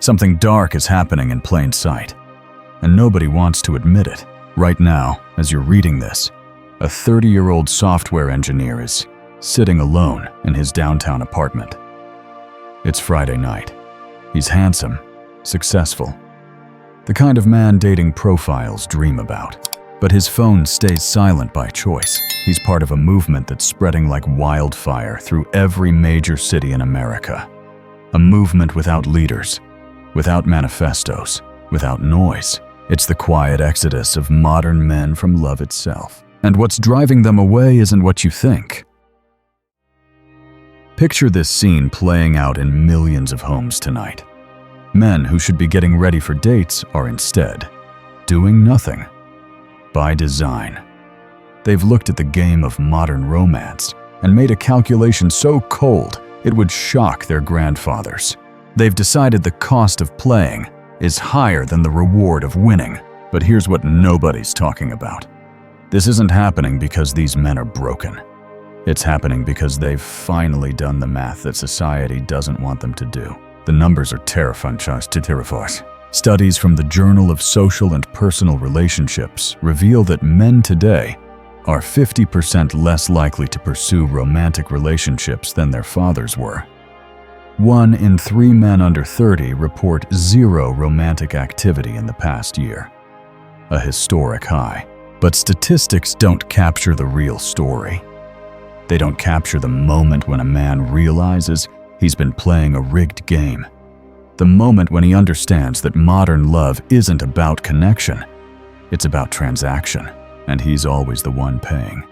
Something dark is happening in plain sight, and nobody wants to admit it. Right now, as you're reading this, a 30-year-old software engineer is sitting alone in his downtown apartment. It's Friday night. He's handsome, successful, the kind of man dating profiles dream about. But his phone stays silent by choice. He's part of a movement that's spreading like wildfire through every major city in America. A movement without leaders, without manifestos, without noise. It's the quiet exodus of modern men from love itself. And what's driving them away isn't what you think. Picture this scene playing out in millions of homes tonight. Men who should be getting ready for dates are instead doing nothing. By design. They've looked at the game of modern romance and made a calculation so cold it would shock their grandfathers. They've decided the cost of playing is higher than the reward of winning. But here's what nobody's talking about. This isn't happening because these men are broken. It's happening because they've finally done the math that society doesn't want them to do. The numbers are terrifying. Studies from the Journal of Social and Personal Relationships reveal that men today are 50% less likely to pursue romantic relationships than their fathers were. 1 in 3 men under 30 report 0 romantic activity in the past year. A historic high. But statistics don't capture the real story. They don't capture the moment when a man realizes he's been playing a rigged game. The moment when he understands that modern love isn't about connection, it's about transaction, and he's always the one paying.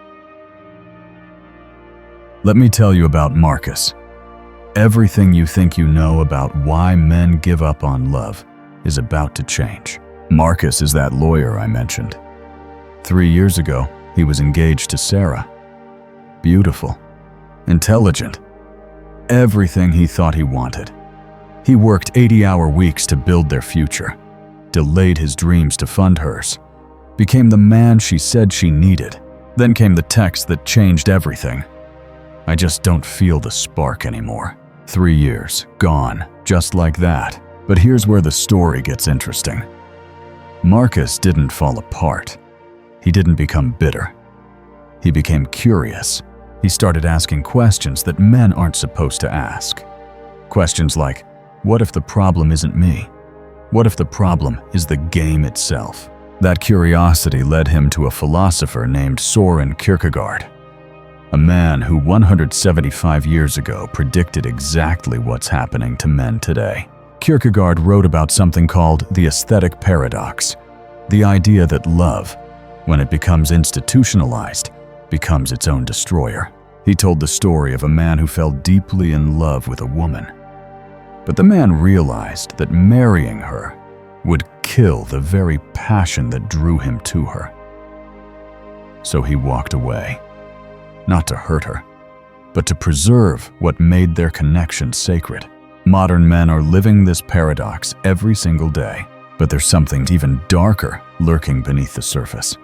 Let me tell you about Marcus. Everything you think you know about why men give up on love is about to change. Marcus is that lawyer I mentioned. 3 years ago, he was engaged to Sarah. Beautiful, intelligent, everything he thought he wanted. He worked 80-hour weeks to build their future, delayed his dreams to fund hers, became the man she said she needed. Then came the text that changed everything. I just don't feel the spark anymore. 3 years, gone, just like that. But here's where the story gets interesting. Marcus didn't fall apart. He didn't become bitter. He became curious. He started asking questions that men aren't supposed to ask. Questions like, what if the problem isn't me? What if the problem is the game itself? That curiosity led him to a philosopher named Søren Kierkegaard, a man who 175 years ago predicted exactly what's happening to men today. Kierkegaard wrote about something called the aesthetic paradox, the idea that love, when it becomes institutionalized, becomes its own destroyer. He told the story of a man who fell deeply in love with a woman. But the man realized that marrying her would kill the very passion that drew him to her. So he walked away, not to hurt her, but to preserve what made their connection sacred. Modern men are living this paradox every single day, but there's something even darker lurking beneath the surface.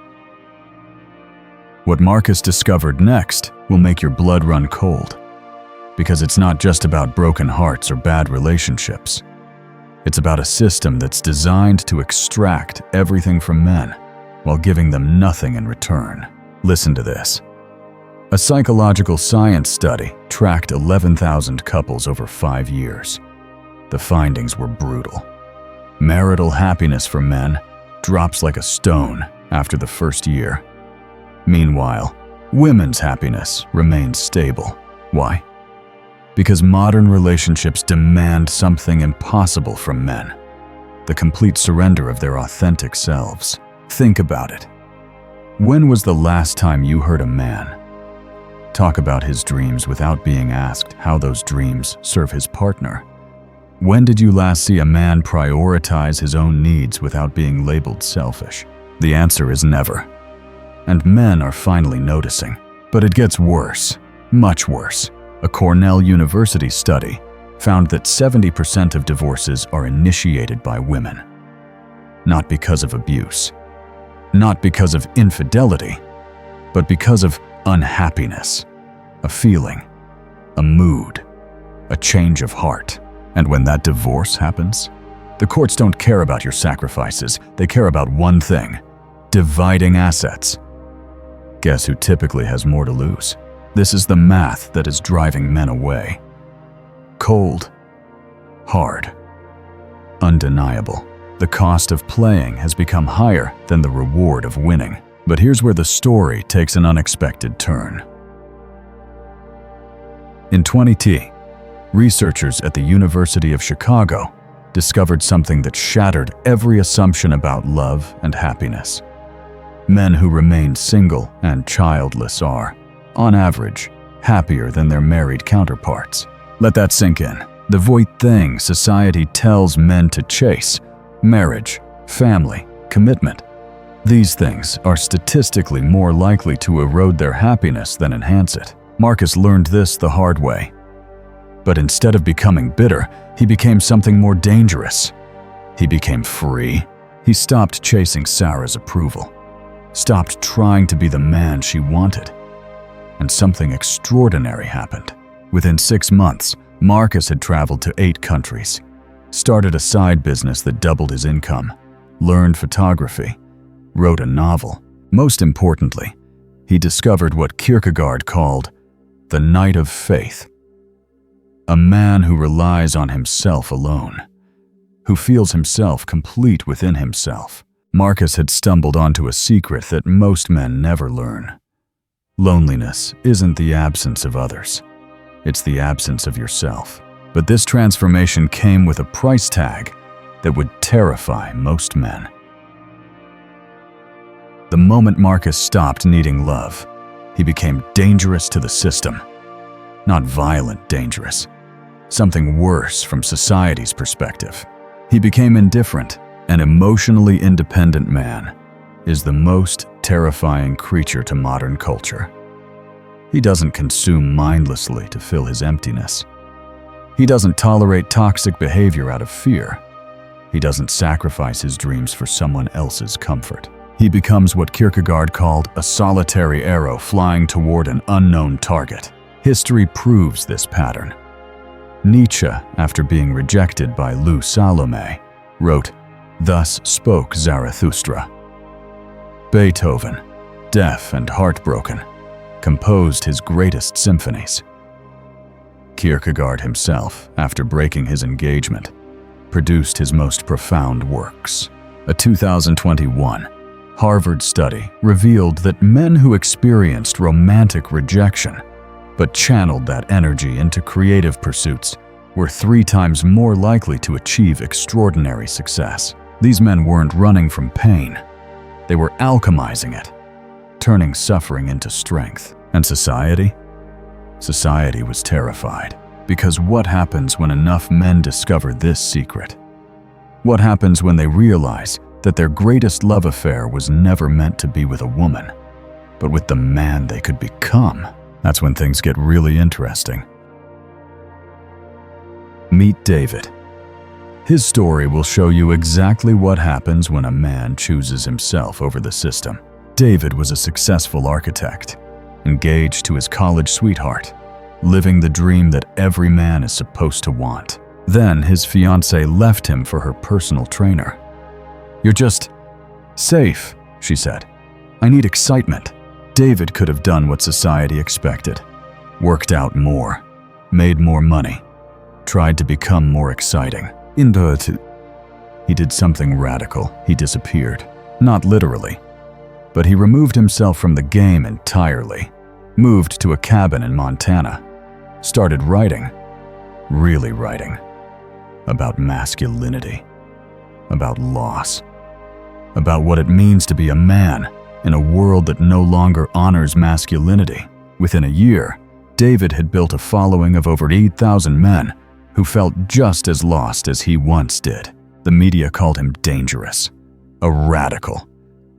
What Marcus discovered next will make your blood run cold, because it's not just about broken hearts or bad relationships. It's about a system that's designed to extract everything from men while giving them nothing in return. Listen to this. A psychological science study tracked 11,000 couples over 5 years. The findings were brutal. Marital happiness for men drops like a stone after the first year. Meanwhile, women's happiness remains stable. Why? Because modern relationships demand something impossible from men: the complete surrender of their authentic selves. Think about it. When was the last time you heard a man talk about his dreams without being asked how those dreams serve his partner? When did you last see a man prioritize his own needs without being labeled selfish? The answer is never. And men are finally noticing. But it gets worse, much worse. A Cornell University study found that 70% of divorces are initiated by women. Not because of abuse, not because of infidelity, but because of unhappiness, a feeling, a mood, a change of heart. And when that divorce happens, The courts don't care about your sacrifices. They care about one thing: dividing assets. Guess who typically has more to lose? This is the math that is driving men away. Cold, hard, undeniable. The cost of playing has become higher than the reward of winning. But here's where the story takes an unexpected turn. In 2010, researchers at the University of Chicago discovered something that shattered every assumption about love and happiness. Men who remain single and childless are, on average, happier than their married counterparts. Let that sink in. The very thing society tells men to chase: marriage, family, commitment. These things are statistically more likely to erode their happiness than enhance it. Marcus learned this the hard way. But instead of becoming bitter, he became something more dangerous. He became free. He stopped chasing Sarah's approval, stopped trying to be the man she wanted. And something extraordinary happened. Within 6 months, Marcus had traveled to 8 countries, started a side business that doubled his income, learned photography, wrote a novel. Most importantly, he discovered what Kierkegaard called the night of faith. A man who relies on himself alone, who feels himself complete within himself. Marcus had stumbled onto a secret that most men never learn. Loneliness isn't the absence of others. It's the absence of yourself. But this transformation came with a price tag that would terrify most men. The moment Marcus stopped needing love, he became dangerous to the system. Not violent dangerous, something worse from society's perspective. He became indifferent. An emotionally independent man is the most terrifying creature to modern culture. He doesn't consume mindlessly to fill his emptiness. He doesn't tolerate toxic behavior out of fear. He doesn't sacrifice his dreams for someone else's comfort. He becomes what Kierkegaard called a solitary arrow flying toward an unknown target. History proves this pattern. Nietzsche, after being rejected by Lou Salome, wrote, "Thus spoke Zarathustra." Beethoven, deaf and heartbroken, composed his greatest symphonies. Kierkegaard himself, after breaking his engagement, produced his most profound works. A 2021 Harvard study revealed that men who experienced romantic rejection but channeled that energy into creative pursuits were 3 times more likely to achieve extraordinary success. These men weren't running from pain. They were alchemizing it, turning suffering into strength. And society? Society was terrified. Because what happens when enough men discover this secret? What happens when they realize that their greatest love affair was never meant to be with a woman, but with the man they could become? That's when things get really interesting. Meet David. His story will show you exactly what happens when a man chooses himself over the system. David was a successful architect, engaged to his college sweetheart, living the dream that every man is supposed to want. Then his fiancée left him for her personal trainer. "You're just safe," she said. "I need excitement." David could have done what society expected. Worked out more, made more money, tried to become more exciting. He did something radical. He disappeared. Not literally, but he removed himself from the game entirely. Moved to a cabin in Montana. Started writing, really writing, about masculinity, about loss, about what it means to be a man in a world that no longer honors masculinity. Within a year, David had built a following of over 8,000 men who felt just as lost as he once did. The media called him dangerous, a radical.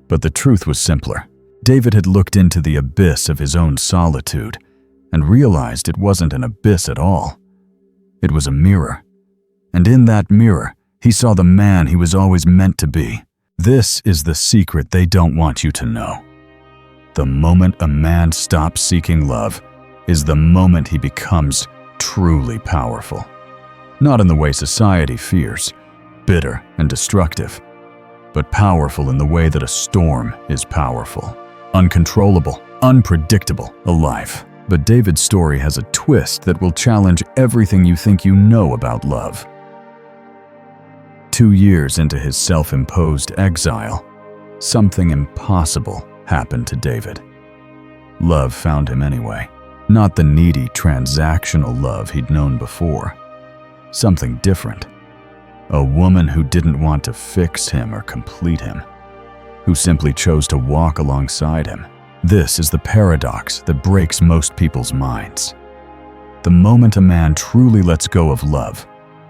But the truth was simpler. David had looked into the abyss of his own solitude and realized it wasn't an abyss at all. It was a mirror. And in that mirror, he saw the man he was always meant to be. This is the secret they don't want you to know. The moment a man stops seeking love is the moment he becomes truly powerful. Not in the way society fears, bitter and destructive, but powerful in the way that a storm is powerful. Uncontrollable, unpredictable, alive. But David's story has a twist that will challenge everything you think you know about love. 2 years into his self-imposed exile, something impossible happened to David. Love found him anyway. Not the needy, transactional love he'd known before. Something different. A woman who didn't want to fix him or complete him, who simply chose to walk alongside him. This is the paradox that breaks most people's minds. The moment a man truly lets go of love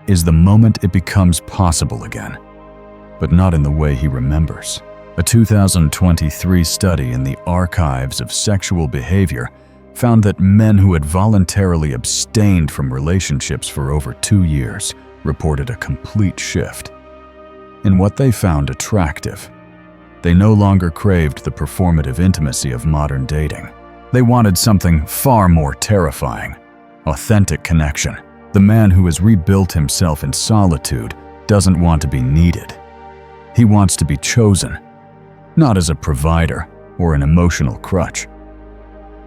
is the moment it becomes possible again, but not in the way he remembers. A 2023 study in the Archives of Sexual Behavior found that men who had voluntarily abstained from relationships for over 2 years reported a complete shift in what they found attractive. They no longer craved the performative intimacy of modern dating. They wanted something far more terrifying, authentic connection. The man who has rebuilt himself in solitude doesn't want to be needed. He wants to be chosen, not as a provider or an emotional crutch,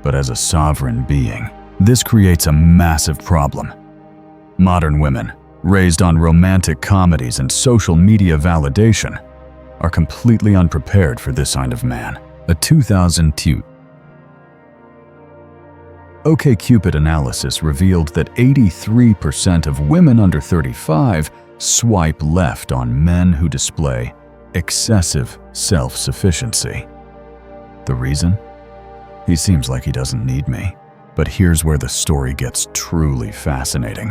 but as a sovereign being. This creates a massive problem. Modern women, raised on romantic comedies and social media validation, are completely unprepared for this kind of man. A 2002 OkCupid analysis revealed that 83% of women under 35 swipe left on men who display excessive self-sufficiency. The reason? He seems like he doesn't need me. But here's where the story gets truly fascinating.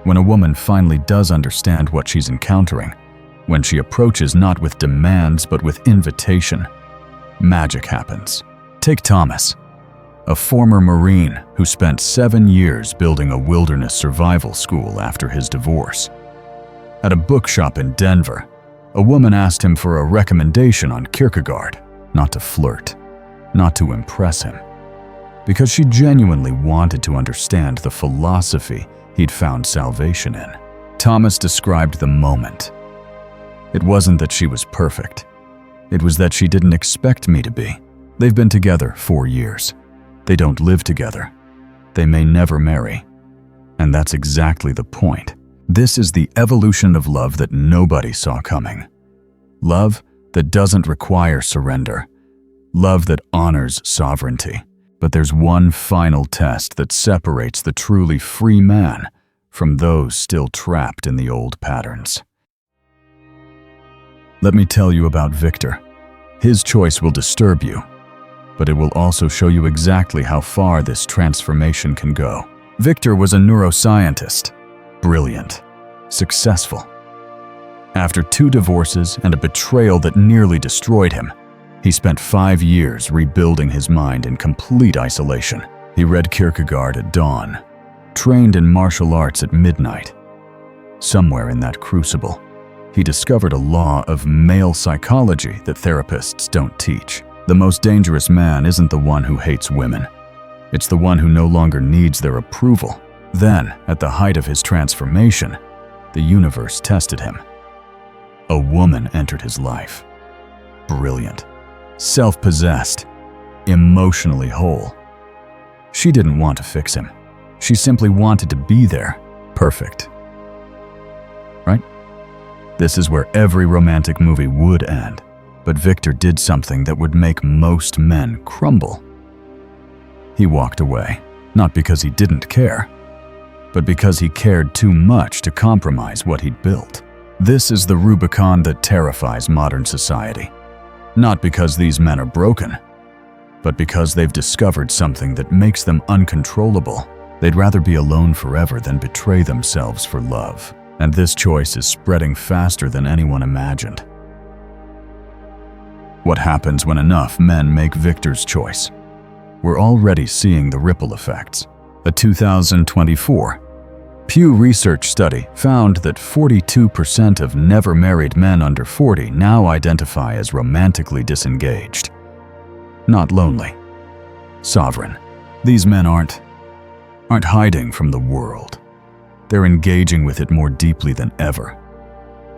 When a woman finally does understand what she's encountering, when she approaches not with demands but with invitation, magic happens. Take Thomas, a former Marine who spent 7 years building a wilderness survival school after his divorce. At a bookshop in Denver, a woman asked him for a recommendation on Kierkegaard, not to flirt, not to impress him, because she genuinely wanted to understand the philosophy he'd found salvation in. Thomas described the moment. It wasn't that she was perfect. It was that she didn't expect me to be. They've been together 4 years. They don't live together. They may never marry. And that's exactly the point. This is the evolution of love that nobody saw coming. Love that doesn't require surrender. Love that honors sovereignty. But there's one final test that separates the truly free man from those still trapped in the old patterns. Let me tell you about Victor. His choice will disturb you, but it will also show you exactly how far this transformation can go. Victor was a neuroscientist, brilliant, successful. After 2 divorces and a betrayal that nearly destroyed him, he spent 5 years rebuilding his mind in complete isolation. He read Kierkegaard at dawn, trained in martial arts at midnight. Somewhere in that crucible, he discovered a law of male psychology that therapists don't teach. The most dangerous man isn't the one who hates women. It's the one who no longer needs their approval. Then, at the height of his transformation, the universe tested him. A woman entered his life. Brilliant, self-possessed, emotionally whole. She didn't want to fix him. She simply wanted to be there, perfect. Right? This is where every romantic movie would end. But Victor did something that would make most men crumble. He walked away, not because he didn't care, but because he cared too much to compromise what he'd built. This is the Rubicon that terrifies modern society. Not because these men are broken, but because they've discovered something that makes them uncontrollable. They'd rather be alone forever than betray themselves for love. And this choice is spreading faster than anyone imagined. What happens when enough men make Victor's choice? We're already seeing the ripple effects. A 2024 Pew Research study found that 42% of never-married men under 40 now identify as romantically disengaged. Not lonely. Sovereign. These men aren't hiding from the world. They're engaging with it more deeply than ever.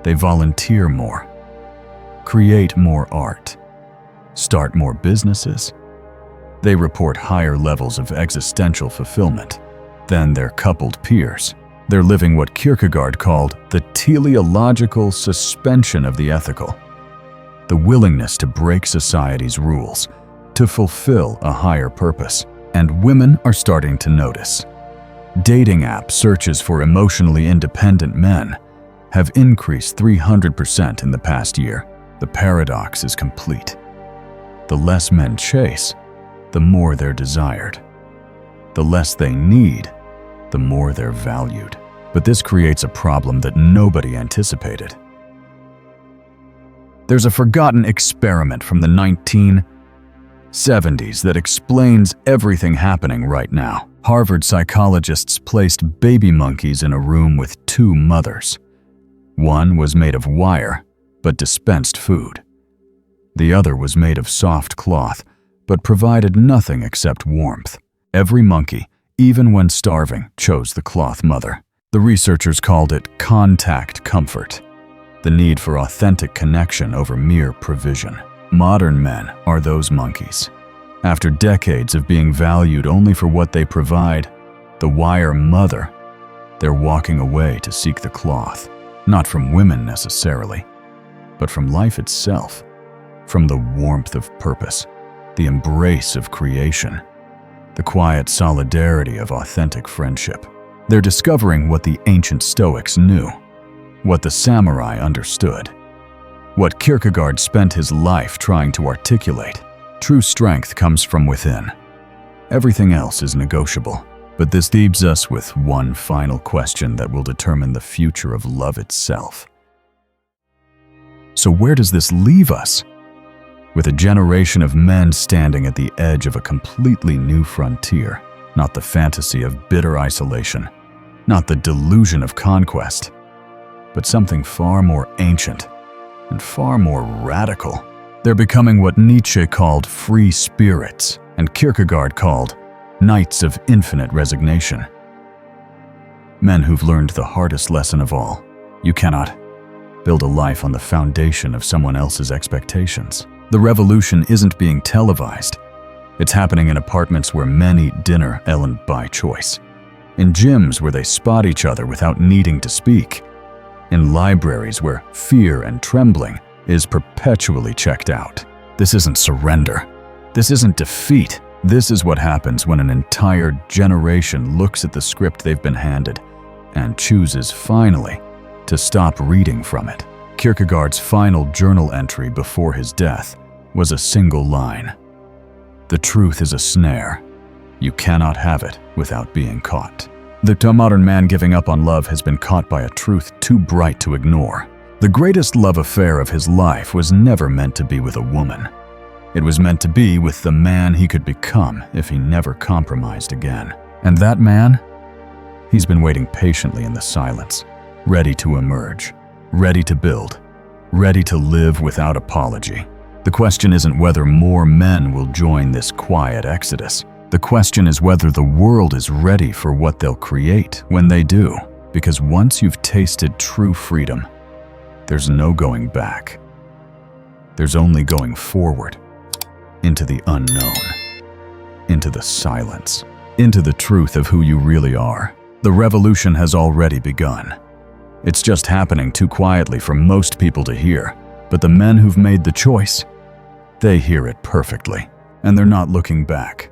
They volunteer more, create more art, start more businesses. They report higher levels of existential fulfillment than their coupled peers. They're living what Kierkegaard called the teleological suspension of the ethical, the willingness to break society's rules, to fulfill a higher purpose. And women are starting to notice. Dating app searches for emotionally independent men have increased 300% in the past year. The paradox is complete. The less men chase, the more they're desired. The less they need, the more they're valued. But this creates a problem that nobody anticipated. There's a forgotten experiment from the 1970s that explains everything happening right now. Harvard psychologists placed baby monkeys in a room with two mothers. One was made of wire, but dispensed food. The other was made of soft cloth, but provided nothing except warmth. Every monkey, even when starving, chose the cloth mother. The researchers called it contact comfort, the need for authentic connection over mere provision. Modern men are those monkeys. After decades of being valued only for what they provide, the wire mother, they're walking away to seek the cloth, not from women necessarily, but from life itself, from the warmth of purpose, the embrace of creation, the quiet solidarity of authentic friendship. They're discovering what the ancient Stoics knew, what the samurai understood, what Kierkegaard spent his life trying to articulate. True strength comes from within. Everything else is negotiable. But this leaves us with one final question that will determine the future of love itself. So where does this leave us? With a generation of men standing at the edge of a completely new frontier, not the fantasy of bitter isolation, not the delusion of conquest, but something far more ancient and far more radical. They're becoming what Nietzsche called free spirits and Kierkegaard called knights of infinite resignation. Men who've learned the hardest lesson of all. You cannot build a life on the foundation of someone else's expectations. The revolution isn't being televised. It's happening in apartments where men eat dinner by choice, in gyms where they spot each other without needing to speak, in libraries where fear and trembling is perpetually checked out. This isn't surrender. This isn't defeat. This is what happens when an entire generation looks at the script they've been handed and chooses finally to stop reading from it. Kierkegaard's final journal entry before his death was a single line. The truth is a snare. You cannot have it without being caught. The modern man giving up on love has been caught by a truth too bright to ignore. The greatest love affair of his life was never meant to be with a woman. It was meant to be with the man he could become if he never compromised again. And that man? He's been waiting patiently in the silence, ready to emerge, ready to build, ready to live without apology. The question isn't whether more men will join this quiet exodus. The question is whether the world is ready for what they'll create when they do. Because once you've tasted true freedom, there's no going back. There's only going forward, into the unknown, into the silence, into the truth of who you really are. The revolution has already begun. It's just happening too quietly for most people to hear, but the men who've made the choice, they hear it perfectly, and they're not looking back.